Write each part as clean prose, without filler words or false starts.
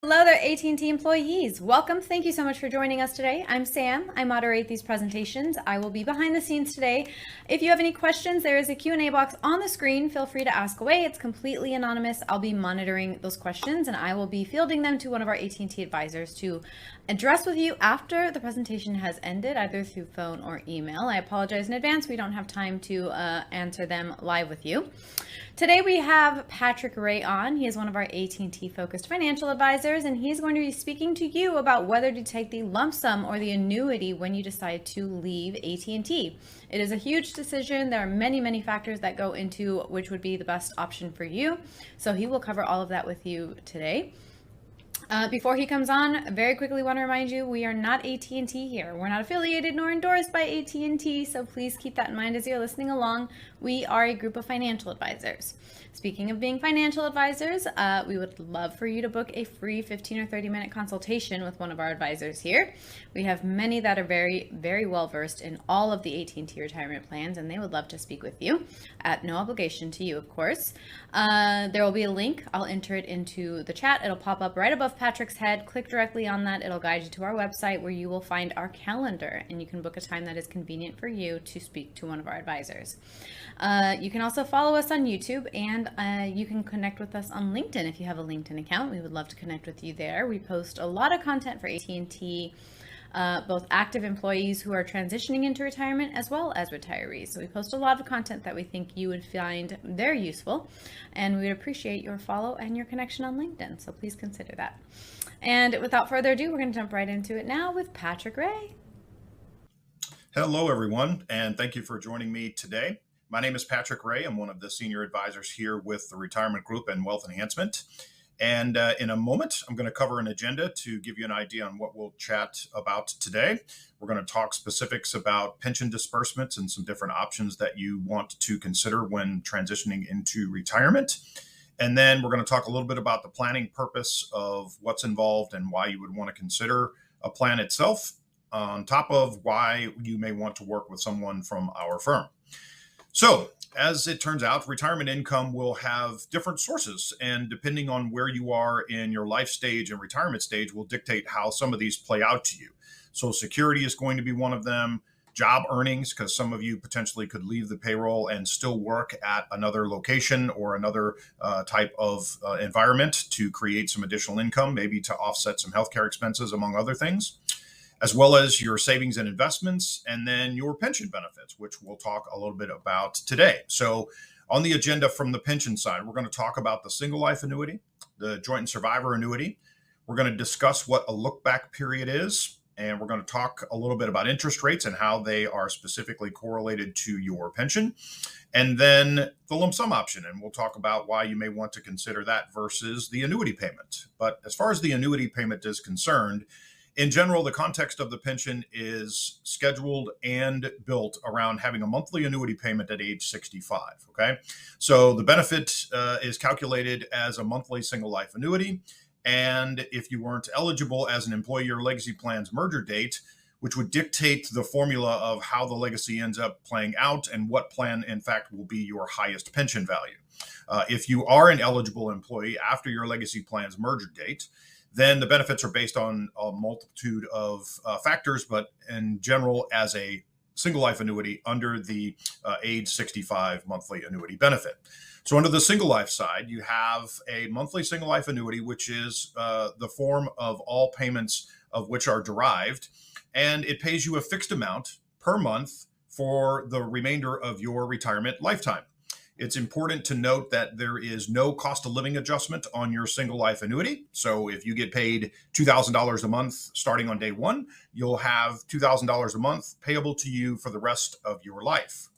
Hello there, AT&T employees. Welcome. Thank you so much for joining us today. I'm Sam. I moderate these presentations. I will be behind the scenes today. If you have any questions, there is a Q&A box on the screen. Feel free to ask away. It's completely anonymous. I'll be monitoring those questions and I will be fielding them to one of our AT&T advisors to address with you after the presentation has ended, either through phone or email. I apologize in advance. We don't have time to answer them live with you. Today we have Patrick Ray on. He is one of our AT&T focused financial advisors, and he's going to be speaking to you about whether to take the lump sum or the annuity when you decide to leave AT&T. It is a huge decision. There are many, many factors that go into which would be the best option for you. So he will cover all of that with you today. Before he comes on, very quickly want to remind you, we are not AT&T here. We're not affiliated nor endorsed by AT&T, so please keep that in mind as you're listening along. We are a group of financial advisors. Speaking of being financial advisors, we would love for you to book a free 15 or 30-minute consultation with one of our advisors here. We have many that are very, very well versed in all of the AT&T retirement plans, and they would love to speak with you at no obligation to you, of course. There will be a link. I'll enter it into the chat. It'll pop up right above Patrick's head. Click directly on that. It'll guide you to our website where you will find our calendar, and you can book a time that is convenient for you to speak to one of our advisors. You can also follow us on YouTube, and you can connect with us on LinkedIn if you have a LinkedIn account. We would love to connect with you there. We post a lot of content for AT&T, both active employees who are transitioning into retirement as well as retirees. So we post a lot of content that we think you would find very useful, and we would appreciate your follow and your connection on LinkedIn. So please consider that. And without further ado, we're going to jump right into it now with Patrick Ray. Hello, everyone, and thank you for joining me today. My name is Patrick Ray. I'm one of the senior advisors here with the Retirement Group and Wealth Enhancement. And in a moment, I'm going to cover an agenda to give you an idea on what we'll chat about today. We're going to talk specifics about pension disbursements and some different options that you want to consider when transitioning into retirement. And then we're going to talk a little bit about the planning purpose of what's involved and why you would want to consider a plan itself, on top of why you may want to work with someone from our firm. So, as it turns out, retirement income will have different sources, and depending on where you are in your life stage and retirement stage will dictate how some of these play out to you. Social Security is going to be one of them. Job earnings, because some of you potentially could leave the payroll and still work at another location or another type of environment to create some additional income, maybe to offset some healthcare expenses, among other things, as well as your savings and investments, and then your pension benefits, which we'll talk a little bit about today. So on the agenda from the pension side, we're going to talk about the single life annuity, the joint and survivor annuity. We're going to discuss what a look back period is, and we're going to talk a little bit about interest rates and how they are specifically correlated to your pension, and then the lump sum option. And we'll talk about why you may want to consider that versus the annuity payment. But as far as the annuity payment is concerned, in general, the context of the pension is scheduled and built around having a monthly annuity payment at age 65. Okay, so the benefit is calculated as a monthly single life annuity. And if you weren't eligible as an employee, your legacy plan's merger date, which would dictate the formula of how the legacy ends up playing out and what plan, in fact, will be your highest pension value. If you are an eligible employee after your legacy plan's merger date, then the benefits are based on a multitude of factors, but in general, as a single life annuity under the age 65 monthly annuity benefit. So under the single life side, you have a monthly single life annuity, which is the form of all payments of which are derived, and it pays you a fixed amount per month for the remainder of your retirement lifetime. It's important to note that there is no cost of living adjustment on your single life annuity. So if you get paid $2,000 a month starting on day one, you'll have $2,000 a month payable to you for the rest of your life.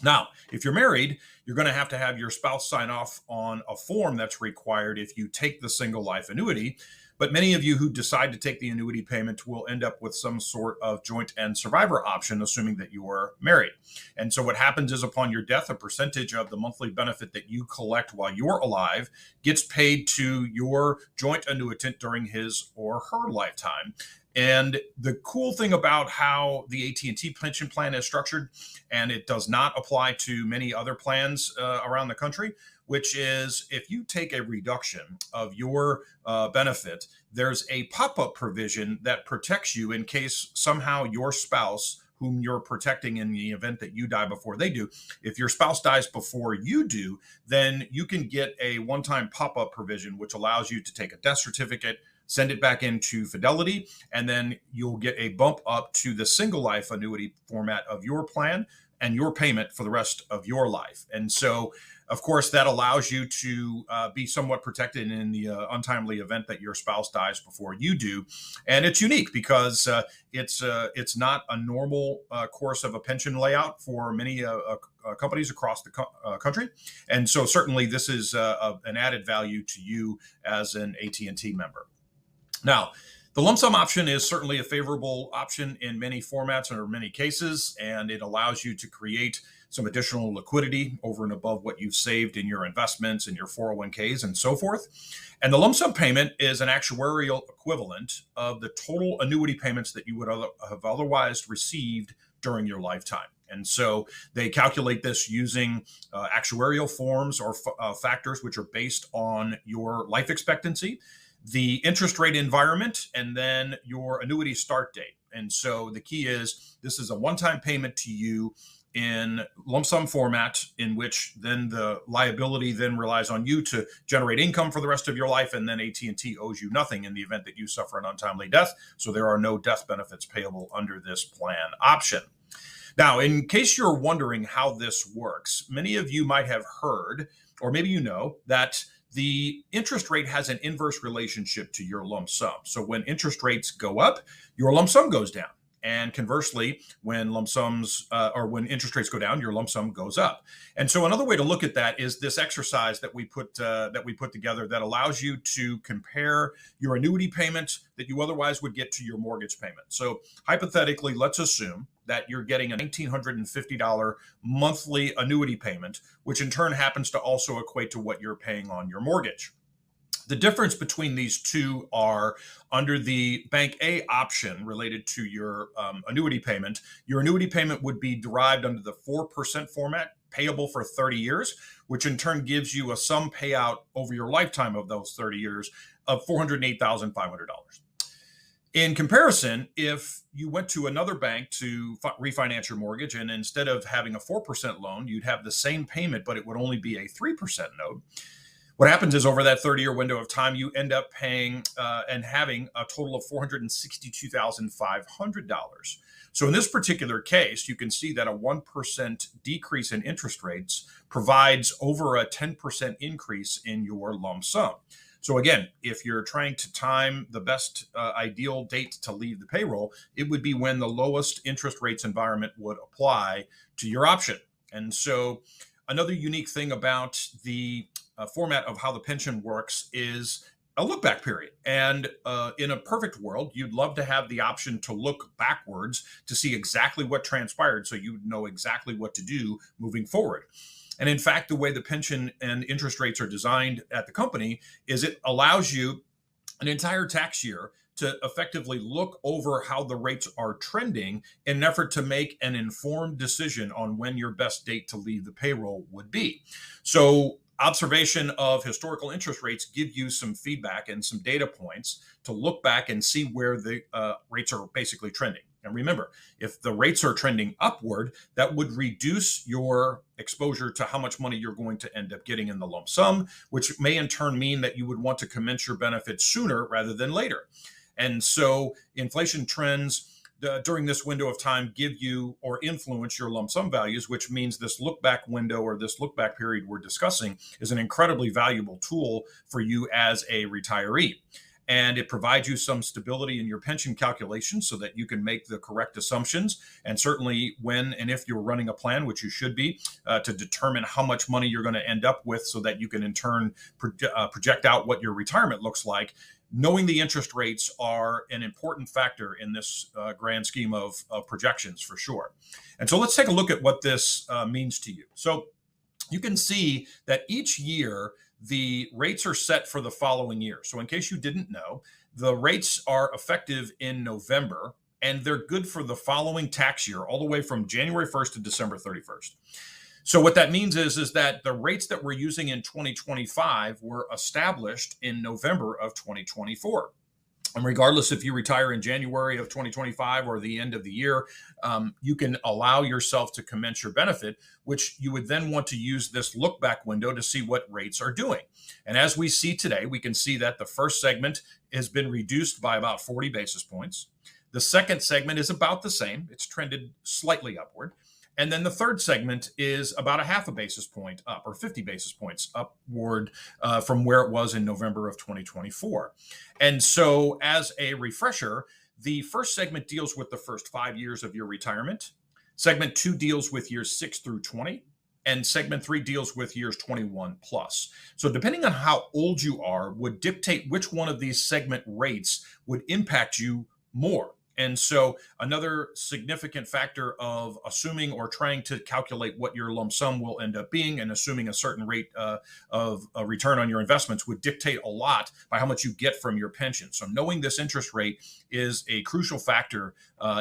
Now, if you're married, you're going to have your spouse sign off on a form that's required if you take the single life annuity. But many of you who decide to take the annuity payment will end up with some sort of joint and survivor option, assuming that you are married. And so what happens is upon your death, a percentage of the monthly benefit that you collect while you're alive gets paid to your joint annuitant during his or her lifetime. And the cool thing about how the AT&T pension plan is structured, and it does not apply to many other plans around the country, which is if you take a reduction of your benefit, there's a pop-up provision that protects you in case somehow your spouse, whom you're protecting in the event that you die before they do, if your spouse dies before you do, then you can get a one-time pop-up provision, which allows you to take a death certificate, send it back into Fidelity, and then you'll get a bump up to the single life annuity format of your plan and your payment for the rest of your life. And so, of course, that allows you to be somewhat protected in the untimely event that your spouse dies before you do. And it's unique because it's not a normal course of a pension layout for many companies across the country. And so certainly this is an added value to you as an AT&T member. Now, the lump sum option is certainly a favorable option in many formats or many cases, and it allows you to create some additional liquidity over and above what you've saved in your investments and your 401ks and so forth. And the lump sum payment is an actuarial equivalent of the total annuity payments that you would have otherwise received during your lifetime. And so they calculate this using actuarial forms or factors which are based on your life expectancy, the interest rate environment, and then your annuity start date. And so the key is this is a one-time payment to you in lump sum format, in which then the liability then relies on you to generate income for the rest of your life, and then AT&T owes you nothing in the event that you suffer an untimely death. So there are no death benefits payable under this plan option. Now, in case you're wondering how this works, many of you might have heard, or maybe you know, that the interest rate has an inverse relationship to your lump sum. So when interest rates go up, your lump sum goes down. And conversely, when lump sums or when interest rates go down, your lump sum goes up. And so another way to look at that is this exercise that we put together that allows you to compare your annuity payment that you otherwise would get to your mortgage payment. So hypothetically, let's assume that you're getting a $1,950 monthly annuity payment, which in turn happens to also equate to what you're paying on your mortgage. The difference between these two are under the Bank A option related to your annuity payment. Your annuity payment would be derived under the 4% format, payable for 30 years, which in turn gives you a sum payout over your lifetime of those 30 years of $408,500. In comparison, if you went to another bank to refinance your mortgage, and instead of having a 4% loan, you'd have the same payment, but it would only be a 3% note. What happens is over that 30-year window of time, you end up paying and having a total of $462,500. So in this particular case, you can see that a 1% decrease in interest rates provides over a 10% increase in your lump sum. So again, if you're trying to time the best ideal date to leave the payroll, it would be when the lowest interest rates environment would apply to your option. And so another unique thing about the format of how the pension works is a look back period. And in a perfect world, you'd love to have the option to look backwards to see exactly what transpired so you know exactly what to do moving forward. And in fact, the way the pension and interest rates are designed at the company is it allows you an entire tax year to effectively look over how the rates are trending in an effort to make an informed decision on when your best date to leave the payroll would be. So observation of historical interest rates give you some feedback and some data points to look back and see where the rates are basically trending. And remember, if the rates are trending upward, that would reduce your exposure to how much money you're going to end up getting in the lump sum, which may in turn mean that you would want to commence your benefits sooner rather than later. And so inflation trends during this window of time give you or influence your lump sum values, which means this look back window or this look back period we're discussing is an incredibly valuable tool for you as a retiree. And it provides you some stability in your pension calculations so that you can make the correct assumptions. And certainly when and if you're running a plan, which you should be, to determine how much money you're going to end up with so that you can in turn project out what your retirement looks like. Knowing the interest rates are an important factor in this grand scheme of projections for sure. And so let's take a look at what this means to you. So you can see that each year, the rates are set for the following year. So in case you didn't know, The rates are effective in November, and they're good for the following tax year, all the way from January 1st to December 31st. So what that means is that the rates that we're using in 2025 were established in November of 2024. And regardless if you retire in January of 2025 or the end of the year, you can allow yourself to commence your benefit, which you would then want to use this look back window to see what rates are doing. And as we see today, we can see that the first segment has been reduced by about 40 basis points. The second segment is about the same. It's trended slightly upward. And then the third segment is about a half a basis point up, or 50 basis points upward from where it was in November of 2024. And so as a refresher, the first segment deals with the first 5 years of your retirement. Segment 2 deals with years 6 through 20. And segment 3 deals with years 21 plus. So depending on how old you are would dictate which one of these segment rates would impact you more. And so another significant factor of assuming or trying to calculate what your lump sum will end up being and assuming a certain rate of a return on your investments would dictate a lot by how much you get from your pension. So knowing this interest rate is a crucial factor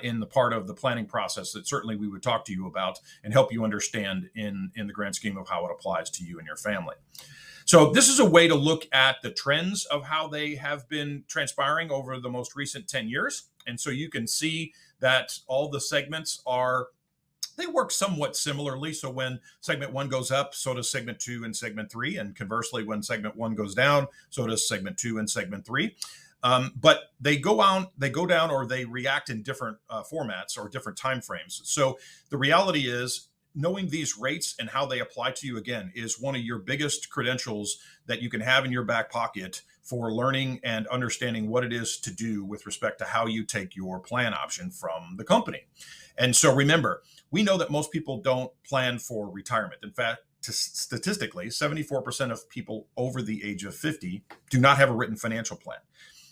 in the part of the planning process that certainly we would talk to you about and help you understand in the grand scheme of how it applies to you and your family. So this is a way to look at the trends of how they have been transpiring over the most recent 10 years. And so you can see that all the segments they work somewhat similarly. So when segment 1 goes up, so does segment 2 and segment 3. And conversely, when segment 1 goes down, so does segment 2 and segment 3. But they go down or they react in different formats or different time frames. So the reality is, knowing these rates and how they apply to you, again, is one of your biggest credentials that you can have in your back pocket for learning and understanding what it is to do with respect to how you take your plan option from the company. And so remember, we know that most people don't plan for retirement. In fact, statistically, 74% of people over the age of 50 do not have a written financial plan.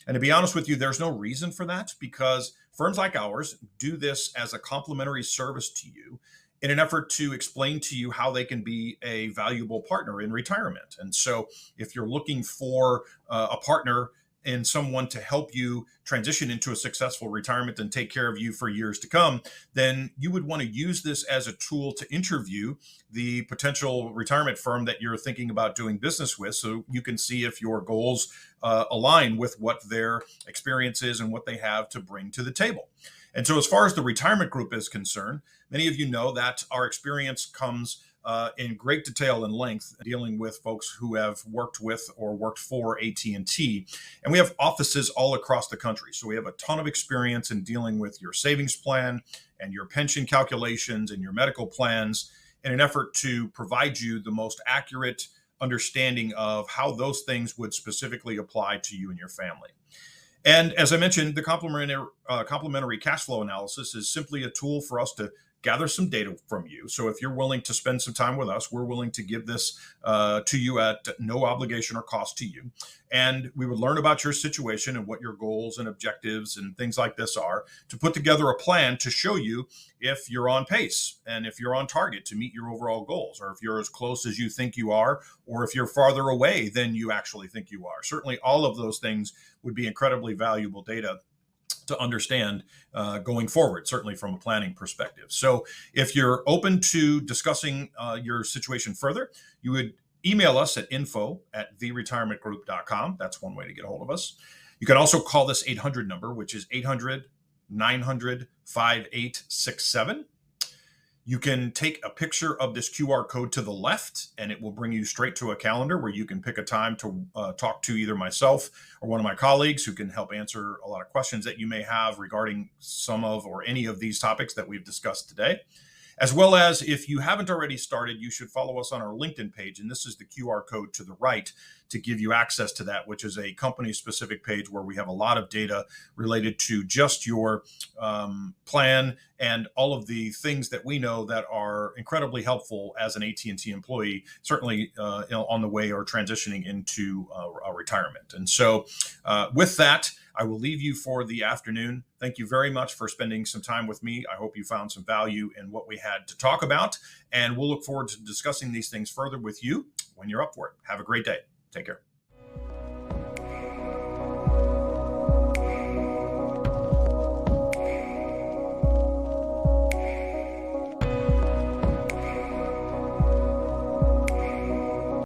And to be honest with you, there's no reason for that, because firms like ours do this as a complimentary service to you in an effort to explain to you how they can be a valuable partner in retirement. And so if you're looking for a partner and someone to help you transition into a successful retirement and take care of you for years to come, then you would want to use this as a tool to interview the potential retirement firm that you're thinking about doing business with, so you can see if your goals align with what their experience is and what they have to bring to the table. And so as far as the retirement group is concerned, many of you know that our experience comes in great detail and length dealing with folks who have worked with or worked for AT&T. And we have offices all across the country. So we have a ton of experience in dealing with your savings plan and your pension calculations and your medical plans in an effort to provide you the most accurate understanding of how those things would specifically apply to you and your family. And as I mentioned, the complementary cash flow analysis is simply a tool for us to gather some data from you. So if you're willing to spend some time with us, we're willing to give this to you at no obligation or cost to you. And we would learn about your situation and what your goals and objectives and things like this are to put together a plan to show you if you're on pace and if you're on target to meet your overall goals, or if you're as close as you think you are, or if you're farther away than you actually think you are. Certainly all of those things would be incredibly valuable data to understand going forward, certainly from a planning perspective. So if you're open to discussing your situation further, you would email us at info@theretirementgroup.com. That's one way to get a hold of us. You can also call this 800 number, which is 800-900-5867. You can take a picture of this QR code to the left, and it will bring you straight to a calendar where you can pick a time to talk to either myself or one of my colleagues who can help answer a lot of questions that you may have regarding some of or any of these topics that we've discussed today. As well as, if you haven't already started, you should follow us on our LinkedIn page. And this is the QR code to the right to give you access to that, which is a company-specific page where we have a lot of data related to just your plan and all of the things that we know that are incredibly helpful as an AT&T employee, certainly on the way or transitioning into a retirement. And so with that, I will leave you for the afternoon. Thank you very much for spending some time with me. I hope you found some value in what we had to talk about, and we'll look forward to discussing these things further with you when you're up for it. Have a great day. Take care.